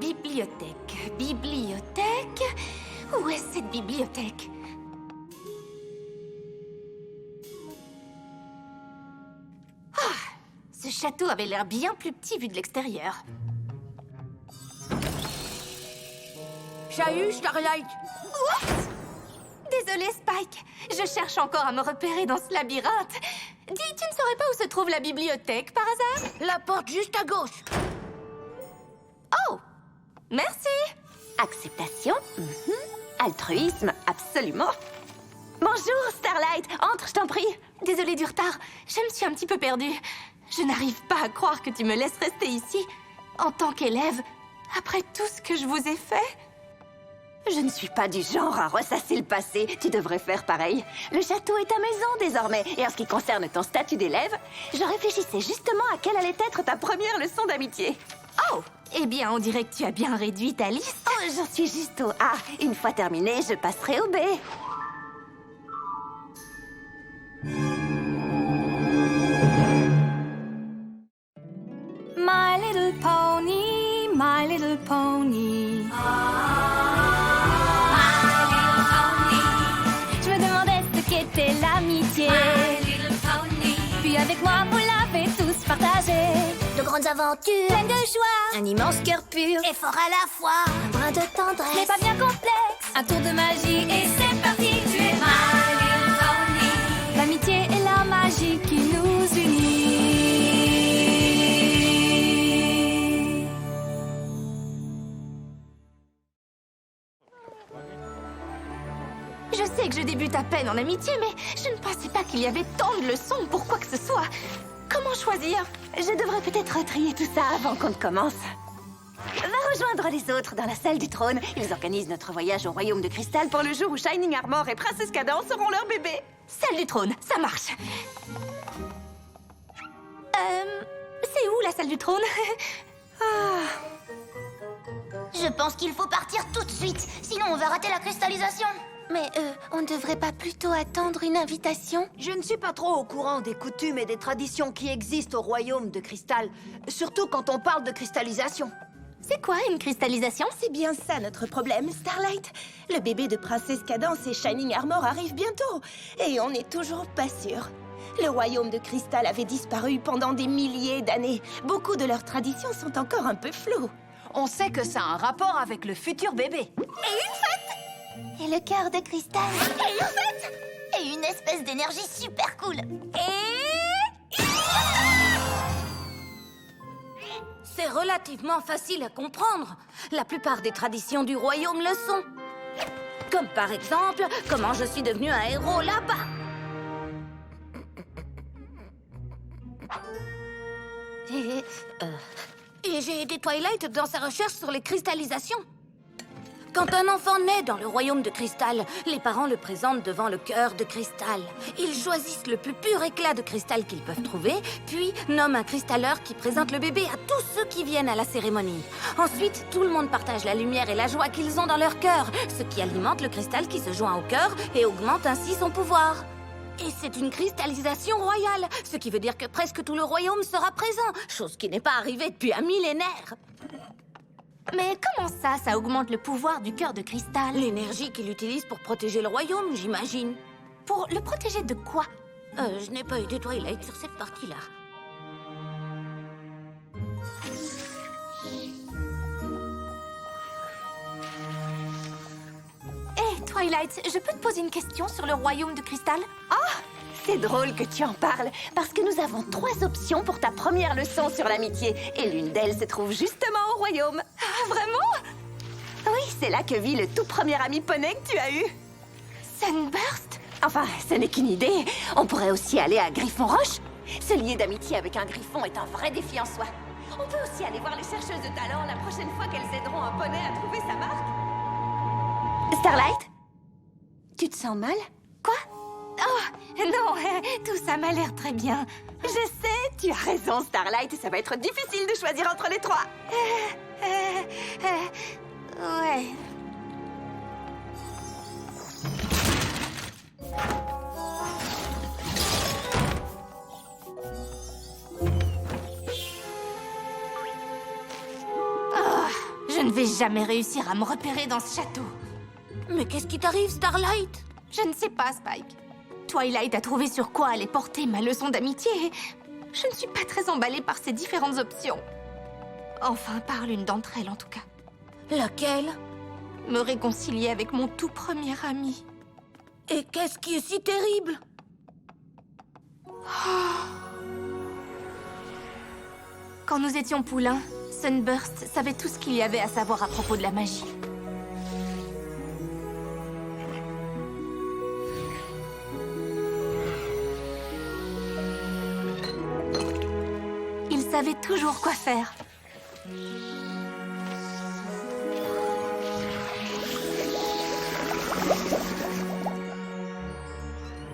Bibliothèque. Bibliothèque. Où est cette bibliothèque? Ah, ce château avait l'air bien plus petit vu de l'extérieur. Salut, Starlight. Oups! Désolée, Spike. Je cherche encore à me repérer dans ce labyrinthe. Dis, tu ne saurais pas où se trouve la bibliothèque, par hasard? La porte juste à gauche. Oh! Merci! Acceptation, altruisme, absolument. Bonjour, Starlight. Entre, je t'en prie. Désolée du retard. Je me suis un petit peu perdue. Je n'arrive pas à croire que tu me laisses rester ici. En tant qu'élève, après tout ce que je vous ai fait. Je ne suis pas du genre à ressasser le passé. Tu devrais faire pareil. Le château est ta maison désormais. Et en ce qui concerne ton statut d'élève, je réfléchissais justement à quelle allait être ta première leçon d'amitié. Oh! Eh bien, on dirait que tu as bien réduit ta liste. Oh, j'en suis juste au A. Une fois terminé, je passerai au B. My little pony, my little pony. Je me demandais ce qu'était l'amitié. Puis avec moi, vous l'avez tous partagé. De grandes aventures, Pleine de joie, un immense cœur pur, et fort à la fois. un brin de tendresse. Mais pas bien complexe. Un tour de magie et c'est parti. Tu es my little pony. L'amitié et la magie qui nous unit. Je sais que je débute à peine en amitié, mais je ne pensais pas qu'il y avait tant de leçons pour quoi que ce soit. Comment choisir? Je devrais peut-être trier tout ça avant qu'on ne commence. Va rejoindre les autres dans la salle du trône. Ils organisent notre voyage au royaume de cristal pour le jour où Shining Armor et Princesse Cadence auront leur bébé. Salle du trône, ça marche. C'est où la salle du trône? Je pense qu'il faut partir tout de suite, sinon on va rater la cristallisation. Mais on ne devrait pas plutôt attendre une invitation? Je ne suis pas trop au courant des coutumes et des traditions qui existent au royaume de cristal. Surtout quand on parle de cristallisation. C'est quoi une cristallisation? C'est bien ça notre problème, Starlight. Le bébé de Princesse Cadence et Shining Armor arrive bientôt. Et on n'est toujours pas sûr. Le royaume de cristal avait disparu pendant des milliers d'années. Beaucoup de leurs traditions sont encore un peu floues. On sait que ça a un rapport avec le futur bébé. Et le cœur de cristal. Et une fête. Et une espèce d'énergie super cool. C'est relativement facile à comprendre. La plupart des traditions du royaume le sont. Comme par exemple, comment je suis devenue un héros là-bas. Et j'ai aidé Twilight dans sa recherche sur les cristallisations. Quand un enfant naît dans le royaume de cristal, les parents le présentent devant le cœur de cristal. Ils choisissent le plus pur éclat de cristal qu'ils peuvent trouver, puis nomment un cristalleur qui présente le bébé à tous ceux qui viennent à la cérémonie. Ensuite, tout le monde partage la lumière et la joie qu'ils ont dans leur cœur, ce qui alimente le cristal qui se joint au cœur et augmente ainsi son pouvoir. Et c'est une cristallisation royale, ce qui veut dire que presque tout le royaume sera présent, chose qui n'est pas arrivée depuis un millénaire. Mais comment ça augmente le pouvoir du cœur de cristal? L'énergie qu'il utilise pour protéger le royaume, j'imagine. Pour le protéger de quoi? Je n'ai pas aidé Twilight sur cette partie-là. Hé, Twilight, je peux te poser une question sur le royaume de cristal? C'est drôle que tu en parles, parce que nous avons 3 options pour ta première leçon sur l'amitié. Et l'une d'elles se trouve justement au royaume. Ah, vraiment? Oui, c'est là que vit le tout premier ami poney que tu as eu. Sunburst? Enfin, ce n'est qu'une idée. On pourrait aussi aller à Griffon Roche. Se lier d'amitié avec un griffon est un vrai défi en soi. On peut aussi aller voir les chercheuses de talent la prochaine fois qu'elles aideront un poney à trouver sa marque. Starlight? Tu te sens mal? Quoi? Oh, non, tout ça m'a l'air très bien. Je sais, tu as raison, Starlight. Ça va être difficile de choisir entre les 3. Ouais. Je ne vais jamais réussir à me repérer dans ce château. Mais qu'est-ce qui t'arrive, Starlight? Je ne sais pas, Spike. Twilight a trouvé sur quoi allait porter ma leçon d'amitié. Je ne suis pas très emballée par ces différentes options. Enfin, par l'une d'entre elles, en tout cas. Laquelle? Me réconcilier avec mon tout premier ami. Et qu'est-ce qui est si terrible? Quand nous étions poulains, Sunburst savait tout ce qu'il y avait à savoir à propos de la magie. Il savait toujours quoi faire.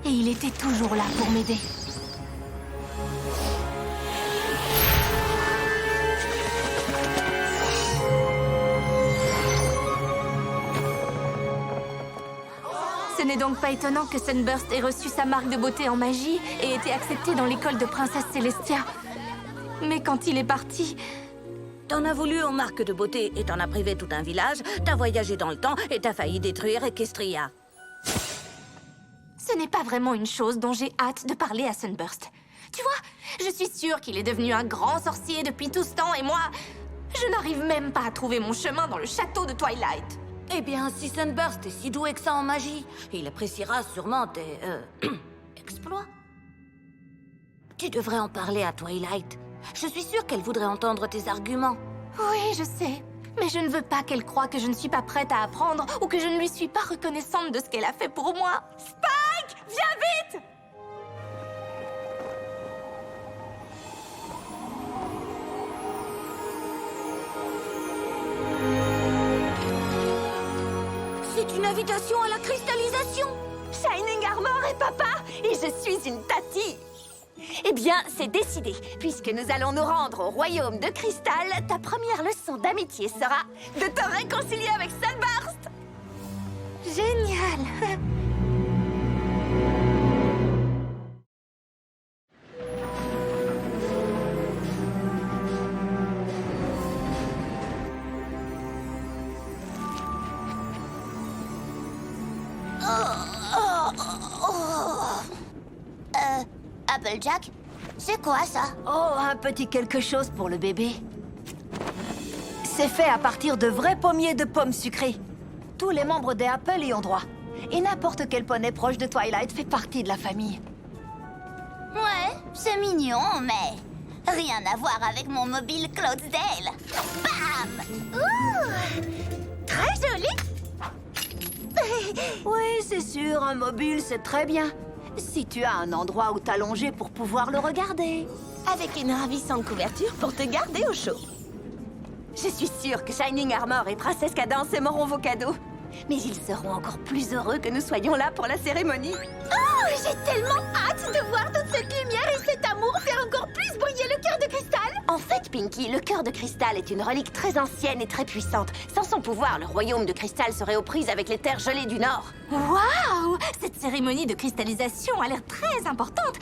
Et il était toujours là pour m'aider. Ce n'est donc pas étonnant que Sunburst ait reçu sa marque de beauté en magie et été accepté dans l'école de Princesse Celestia. Mais quand il est parti, T'en as voulu aux marques de beauté et t'en as privé tout un village, t'as voyagé dans le temps et t'as failli détruire Equestria. ce n'est pas vraiment une chose dont j'ai hâte de parler à Sunburst. Tu vois, je suis sûre qu'il est devenu un grand sorcier depuis tout ce temps et moi, je n'arrive même pas à trouver mon chemin dans le château de Twilight. Eh bien, si Sunburst est si doué que ça en magie, il appréciera sûrement tes... exploits. Tu devrais en parler à Twilight. Je suis sûre qu'elle voudrait entendre tes arguments. Oui, je sais. Mais je ne veux pas qu'elle croie que je ne suis pas prête à apprendre ou que je ne lui suis pas reconnaissante de ce qu'elle a fait pour moi. Spike, viens vite! C'est une invitation à la cristallisation. Shining Armor et papa, et je suis une Tati. Eh bien, c'est décidé. Puisque nous allons nous rendre au royaume de cristal, ta première leçon d'amitié sera de te réconcilier avec Sunburst. Génial! Applejack, c'est quoi ça? Oh, un petit quelque chose pour le bébé. C'est fait à partir de vrais pommiers de pommes sucrées. Tous les membres des Apple y ont droit. Et n'importe quel poney proche de Twilight fait partie de la famille. Ouais, c'est mignon, mais rien à voir avec mon mobile Cloudsdale. Bam! Ouh! Très joli! Oui, c'est sûr, un mobile, c'est très bien. Si tu as un endroit où t'allonger pour pouvoir le regarder. Avec une ravissante couverture pour te garder au chaud. Je suis sûre que Shining Armor et Princesse Cadence aimeront vos cadeaux. Mais ils seront encore plus heureux que nous soyons là pour la cérémonie. Oh, j'ai tellement hâte de voir toute cette lumière et cet amour faire encore plus briller le cœur de cristal! En fait, Pinky, le cœur de cristal est une relique très ancienne et très puissante. Sans son pouvoir, le royaume de cristal serait aux prises avec les terres gelées du Nord. Waouh! Cette cérémonie de cristallisation a l'air très importante.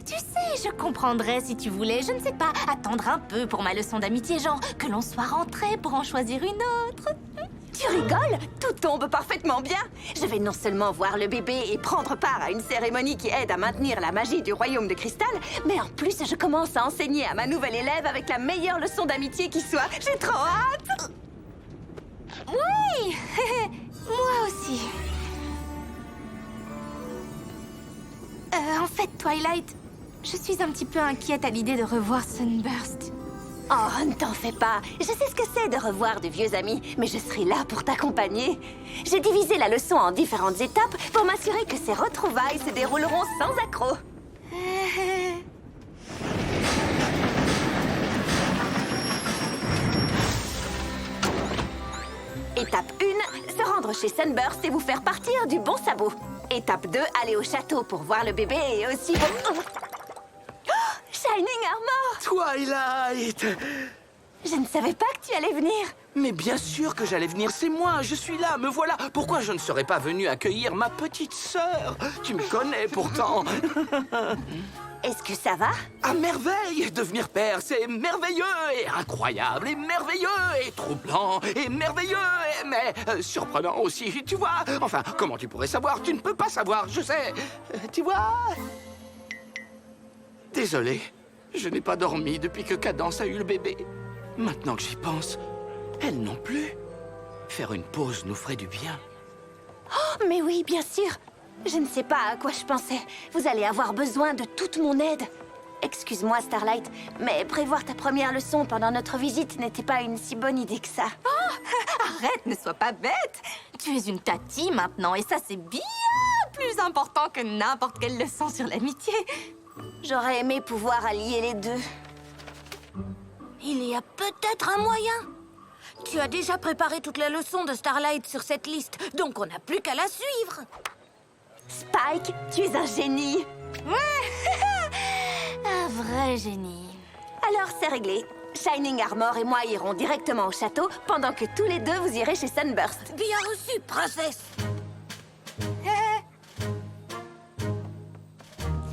Tu sais, je comprendrais si tu voulais, je ne sais pas, attendre un peu pour ma leçon d'amitié, genre que l'on soit rentré pour en choisir une autre. Tu rigoles? Tout tombe parfaitement bien. Je vais non seulement voir le bébé et prendre part à une cérémonie qui aide à maintenir la magie du royaume de cristal, mais en plus, je commence à enseigner à ma nouvelle élève avec la meilleure leçon d'amitié qui soit. J'ai trop hâte! Oui! Moi aussi. En fait, Twilight, je suis un petit peu inquiète à l'idée de revoir Sunburst. Oh, ne t'en fais pas. Je sais ce que c'est de revoir de vieux amis, mais je serai là pour t'accompagner. J'ai divisé la leçon en différentes étapes pour m'assurer que ces retrouvailles se dérouleront sans accroc. Étape 1, se rendre chez Sunburst et vous faire partir du bon sabot. Étape 2, aller au château pour voir le bébé et aussi pour... Oh, Shining Armor! Twilight! Je ne savais pas que tu allais venir. Mais bien sûr que j'allais venir, c'est moi, je suis là, me voilà. Pourquoi je ne serais pas venu accueillir ma petite sœur? Tu me connais pourtant. Est-ce que ça va? À merveille! Devenir père, c'est merveilleux et incroyable et merveilleux et troublant et merveilleux mais surprenant aussi, tu vois? Enfin, comment tu pourrais savoir? Tu ne peux pas savoir, je sais. Tu vois? Désolé, je n'ai pas dormi depuis que Cadence a eu le bébé. Maintenant que j'y pense, elle non plus. Faire une pause nous ferait du bien. Oh, mais oui, bien sûr. Je ne sais pas à quoi je pensais. Vous allez avoir besoin de toute mon aide. Excuse-moi, Starlight, mais prévoir ta première leçon pendant notre visite n'était pas une si bonne idée que ça. Arrête, ne sois pas bête. Tu es une tati maintenant, et ça, c'est bien plus important que n'importe quelle leçon sur l'amitié. J'aurais aimé pouvoir allier les deux. Il y a peut-être un moyen. Tu as déjà préparé toutes les leçons de Starlight sur cette liste, donc on n'a plus qu'à la suivre. Spike, tu es un génie. Un vrai génie. Alors, c'est réglé. Shining Armor et moi irons directement au château, pendant que tous les deux, vous irez chez Sunburst. Bien reçu, princesse.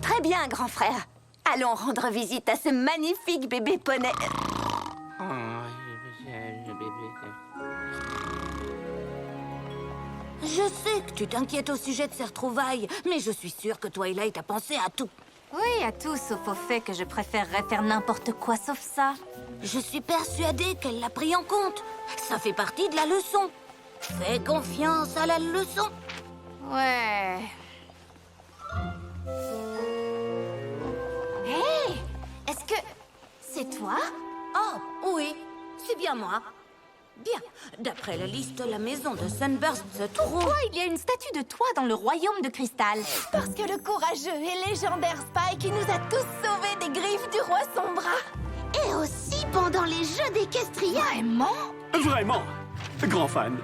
Très bien, grand frère. Allons rendre visite à ce magnifique bébé poney. Je sais que tu t'inquiètes au sujet de ces retrouvailles, mais je suis sûre que Twilight a pensé à tout. Oui, à tout, sauf au fait que je préférerais faire n'importe quoi sauf ça. Je suis persuadée qu'elle l'a pris en compte. Ça fait partie de la leçon. Fais confiance à la leçon. Ouais. Hé! Est-ce que c'est toi? Oh, oui, c'est bien moi. Bien. D'après la liste, la maison de Sunburst se trouve... Pourquoi il y a une statue de toi dans le royaume de cristal? Parce que le courageux et légendaire Spike nous a tous sauvés des griffes du roi Sombra. Et aussi pendant les Jeux d'Equestria. Vraiment? Vraiment, grand fan.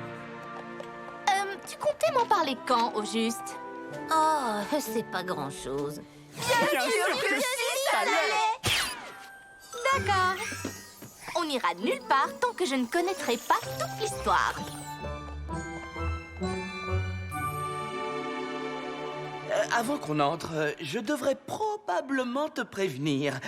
Tu comptais m'en parler quand, au juste? Oh, c'est pas grand-chose. Bien sûr que si, ça l'est. D'accord. On n'ira nulle part tant que je ne connaîtrai pas toute l'histoire. Avant qu'on entre, je devrais probablement te prévenir.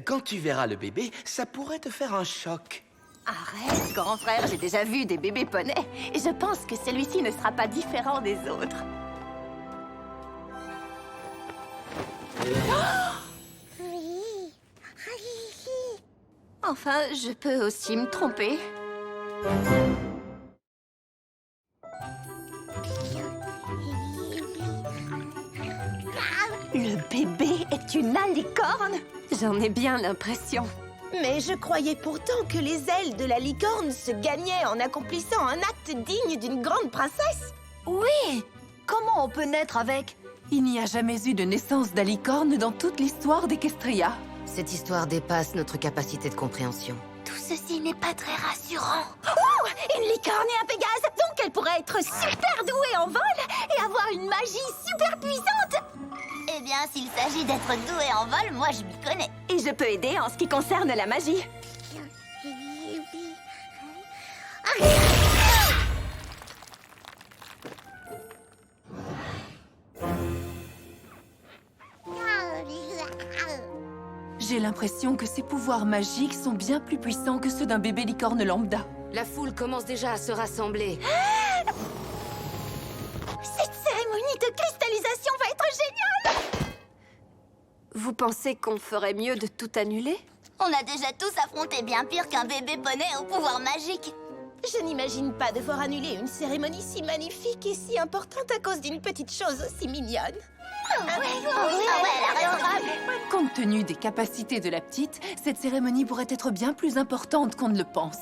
Quand tu verras le bébé, ça pourrait te faire un choc. Arrête, grand frère, j'ai déjà vu des bébés poneys. Et je pense que celui-ci ne sera pas différent des autres. Enfin, je peux aussi me tromper. Le bébé est une alicorne? J'en ai bien l'impression. Mais je croyais pourtant que les ailes de la licorne se gagnaient en accomplissant un acte digne d'une grande princesse. Oui! Comment on peut naître avec? Il n'y a jamais eu de naissance d'alicorne dans toute l'histoire d'Equestria. Cette histoire dépasse notre capacité de compréhension. Tout ceci n'est pas très rassurant. Oh, une licorne et un Pégase. Donc elle pourrait être super douée en vol et avoir une magie super puissante. Eh bien, s'il s'agit d'être doué en vol, moi je m'y connais. Et je peux aider en ce qui concerne la magie. J'ai l'impression que ses pouvoirs magiques sont bien plus puissants que ceux d'un bébé licorne lambda. La foule commence déjà à se rassembler. Cette cérémonie de cristallisation va être géniale. Vous pensez qu'on ferait mieux de tout annuler? On a déjà tous affronté bien pire qu'un bébé poney au pouvoir magique. Je n'imagine pas devoir annuler une cérémonie si magnifique et si importante à cause d'une petite chose aussi mignonne. Compte tenu des capacités de la petite, cette cérémonie pourrait être bien plus importante qu'on ne le pense.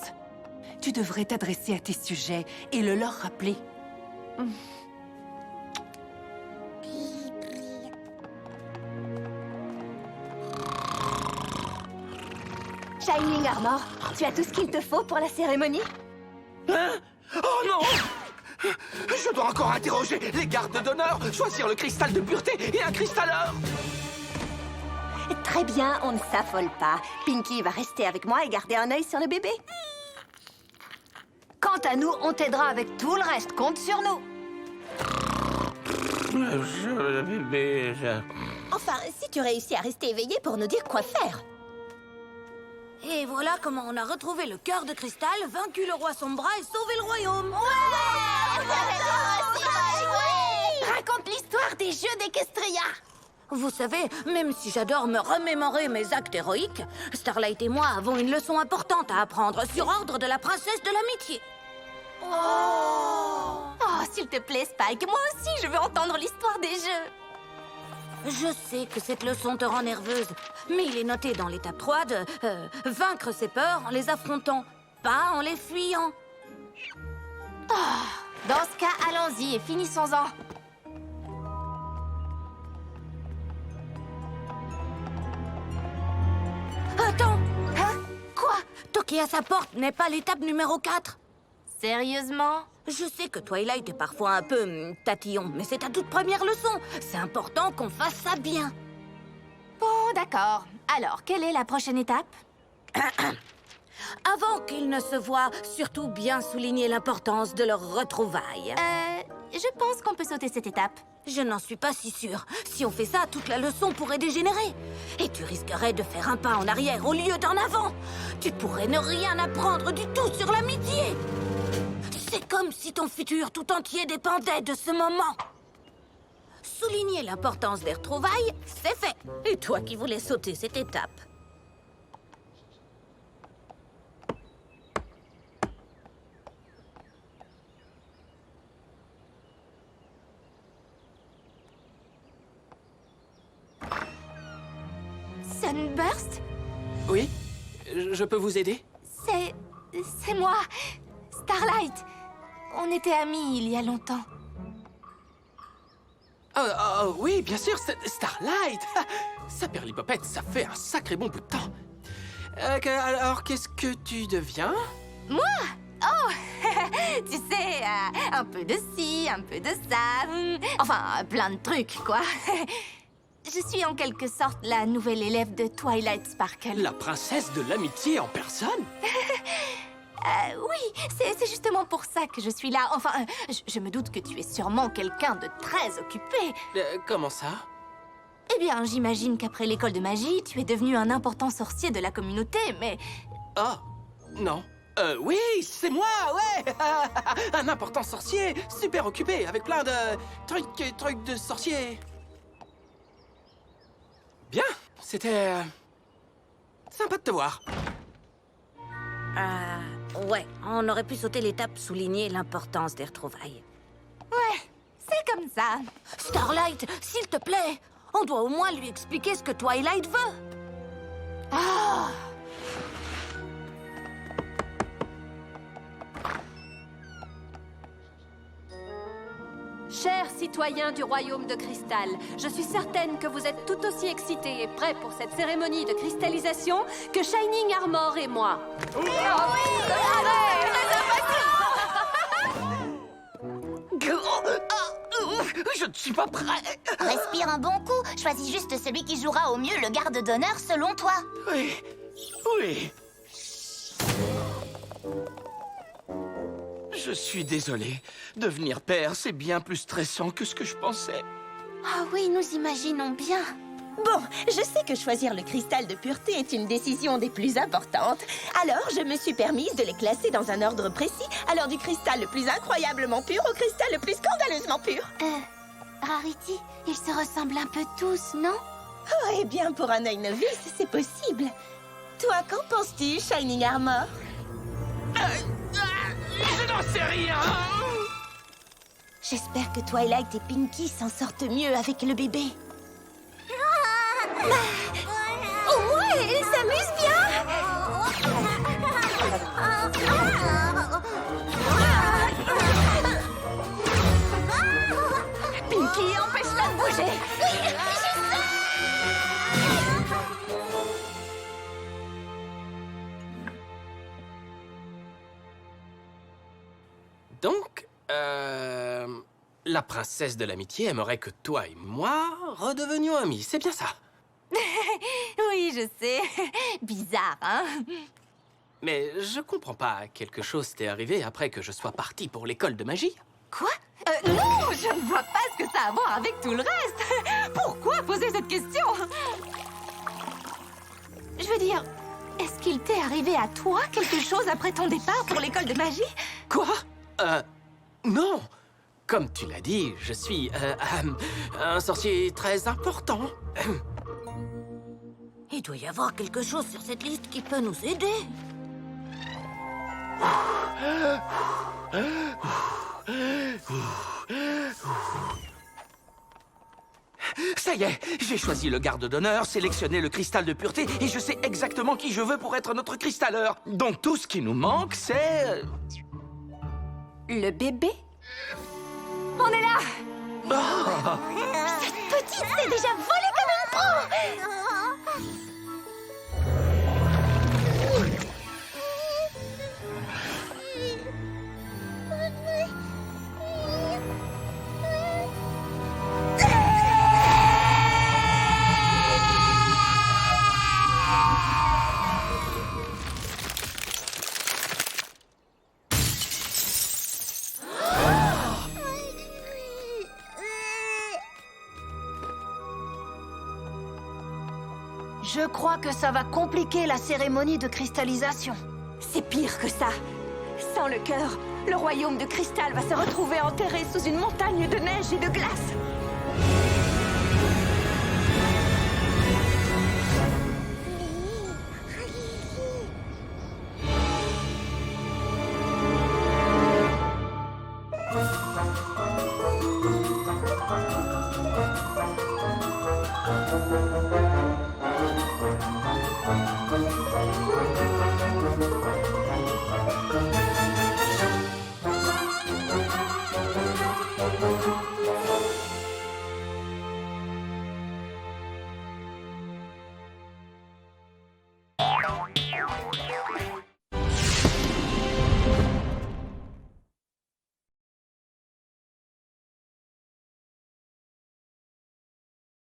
Tu devrais t'adresser à tes sujets et le leur rappeler. Shining Armor, tu as tout ce qu'il te faut pour la cérémonie? Hein? Oh non! Je dois encore interroger les gardes d'honneur, choisir le cristal de pureté et un cristalleur. Très bien, on ne s'affole pas. Pinky va rester avec moi et garder un œil sur le bébé. Quant à nous, on t'aidera avec tout le reste. Compte sur nous. Le bébé, Enfin, si tu réussis à rester éveillé pour nous dire quoi faire. Et voilà comment on a retrouvé le cœur de cristal, vaincu le roi Sombra et sauvé le royaume. Raconte l'histoire des jeux d'Equestria. Vous savez, même si j'adore me remémorer mes actes héroïques, Starlight et moi avons une leçon importante à apprendre sur ordre de la princesse de l'amitié. Oh, s'il te plaît, Spike, moi aussi, je veux entendre l'histoire des jeux. Je sais que cette leçon te rend nerveuse, mais il est noté dans l'étape 3 de vaincre ses peurs en les affrontant, pas en les fuyant. Dans ce cas, allons-y et finissons-en. Attends! Hein? Quoi? Toquer à sa porte n'est pas l'étape numéro 4. Sérieusement? Je sais que Twilight est parfois un peu tatillon, mais c'est ta toute première leçon. C'est important qu'on fasse ça bien. Bon, d'accord. Alors, quelle est la prochaine étape? Avant qu'ils ne se voient, surtout bien souligner l'importance de leur retrouvaille. Je pense qu'on peut sauter cette étape. Je n'en suis pas si sûre. Si on fait ça, toute la leçon pourrait dégénérer. Et tu risquerais de faire un pas en arrière au lieu d'en avant. Tu pourrais ne rien apprendre du tout sur l'amitié. C'est comme si ton futur tout entier dépendait de ce moment. Souligner l'importance des retrouvailles, c'est fait. Et toi qui voulais sauter cette étape. Sunburst? Oui? Je peux vous aider? C'est moi, Starlight. On était amis il y a longtemps. Oui, bien sûr, c'est Starlight. Saperlipopette, ça fait un sacré bon bout de temps. Alors, qu'est-ce que tu deviens? Moi? Oh, tu sais, un peu de ci, un peu de ça. Enfin, plein de trucs, quoi. Je suis en quelque sorte la nouvelle élève de Twilight Sparkle. La princesse de l'amitié en personne? Oui, c'est justement pour ça que je suis là. Enfin, je me doute que tu es sûrement quelqu'un de très occupé. Comment ça? Eh bien, j'imagine qu'après l'école de magie, tu es devenu un important sorcier de la communauté, mais... Oh, non. Oui, c'est moi, ouais. Un important sorcier, super occupé, avec plein de trucs de sorcier. Bien, c'était... sympa de te voir. Ouais, on aurait pu sauter l'étape souligner l'importance des retrouvailles. Ouais, c'est comme ça. Starlight, s'il te plaît, on doit au moins lui expliquer ce que Twilight veut. Ah! Chers citoyens du royaume de cristal, je suis certaine que vous êtes tout aussi excités et prêts pour cette cérémonie de cristallisation que Shining Armor et moi. Je ne suis pas prêt. Respire un bon coup. Choisis juste celui qui jouera au mieux le garde d'honneur selon toi. Oui, oui. Je suis désolé. Devenir père, c'est bien plus stressant que ce que je pensais. Ah oui, nous imaginons bien. Bon, je sais que choisir le cristal de pureté est une décision des plus importantes. Alors, je me suis permise de les classer dans un ordre précis, allant du cristal le plus incroyablement pur au cristal le plus scandaleusement pur. Rarity, ils se ressemblent un peu tous, non? Oh, eh bien, pour un œil novice, c'est possible. Toi, qu'en penses-tu, Shining Armor? Je n'en sais rien. J'espère que Twilight et Pinky s'en sortent mieux avec le bébé. Au moins, ils s'amusent bien! Pinky, empêche-la de bouger! Donc, la princesse de l'amitié aimerait que toi et moi redevenions amis, c'est bien ça? Oui, je sais. Bizarre, hein? Mais je comprends pas. Quelque chose t'est arrivé après que je sois parti pour l'école de magie? Quoi? Non, je ne vois pas ce que ça a à voir avec tout le reste. Pourquoi poser cette question? Je veux dire, est-ce qu'il t'est arrivé à toi quelque chose après ton départ pour l'école de magie? Quoi? Non. Comme tu l'as dit, je suis un sorcier très important. Il doit y avoir quelque chose sur cette liste qui peut nous aider. Ça y est, j'ai choisi le garde d'honneur, sélectionné le cristal de pureté et je sais exactement qui je veux pour être notre cristalleur. Donc tout ce qui nous manque, c'est... Le bébé? On est là! Cette petite s'est déjà volée comme une pro! Je crois que ça va compliquer la cérémonie de cristallisation. C'est pire que ça. Sans le cœur, le royaume de cristal va se retrouver enterré sous une montagne de neige et de glace.